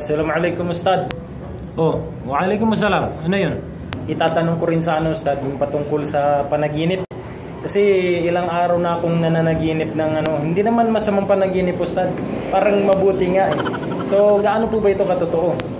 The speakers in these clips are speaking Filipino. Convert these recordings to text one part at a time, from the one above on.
Assalamualaikum Ustad. Oh, waalaikumsalam. Ano yun? Itatanong ko rin sana Ustad yung patungkol sa panaginip. Kasi ilang araw na akong nananaginip ng hindi naman masamang panaginip Ustad. Parang mabuti nga eh. So, gaano po ba ito katotoo?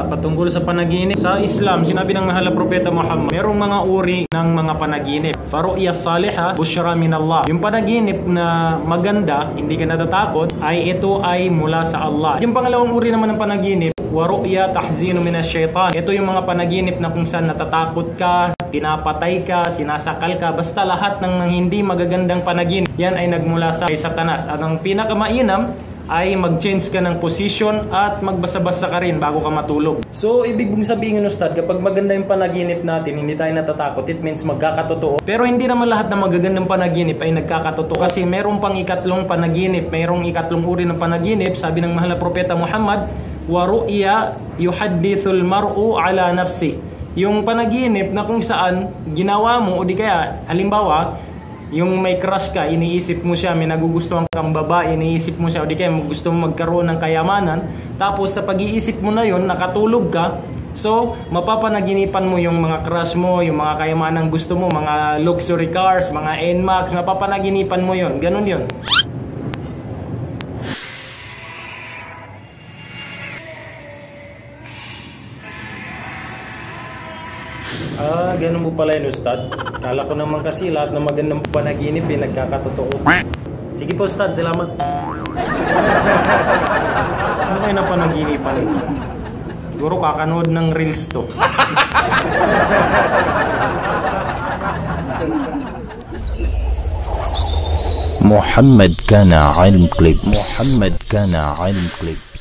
Patungkol sa panaginip. Sa Islam, sinabi ng mahal na propeta Muhammad, merong mga uri ng mga panaginip. Faru'ya salihah, busyra minallah. Yung panaginip na maganda, hindi ka natatakot, ito ay mula sa Allah. Yung pangalawang uri naman ng panaginip, waru'ya tahzinu minasyaitan. Ito yung mga panaginip na kung saan natatakot ka, pinapatay ka, sinasakal ka, basta lahat ng hindi magagandang panaginip, yan ay nagmula sa Satanas. At ang pinakamainam ay mag-change ka ng position at magbasa-basa ka rin bago ka matulog. So, ibig mong sabihin Ustad, kapag maganda yung panaginip natin, hindi tayo natatakot, it means magkakatotoo. Pero hindi naman lahat ng magagandang panaginip ay nagkakatotoo kasi merong pang ikatlong panaginip, merong ikatlong uri ng panaginip. Sabi ng mahal na propeta Muhammad, wa ru'ya yuhaddithul mar'u ala nafsi. Yung panaginip na kung saan ginawa mo o di kaya halimbawa yung may crush ka, iniisip mo siya, may nagugustuhan kang babae, iniisip mo siya o di kaya gusto mo magkaroon ng kayamanan, tapos sa pag-iisip mo na yon nakatulog ka, so mapapanaginipan mo yung mga crush mo, yung mga kayamanan gusto mo, mga luxury cars, mga NMAX, mapapanaginipan mo yon, ganun yon. Ganun mo pala yun Ustad. Kala ko naman kasi lahat ng magandang panaginip nagkakatotoo. Sige po Ustad, salamat. Ano kayo na panaginipan ito? Siguro kakanood ng reels to. محمد كان علم كليبس. محمد كان علم كليبس.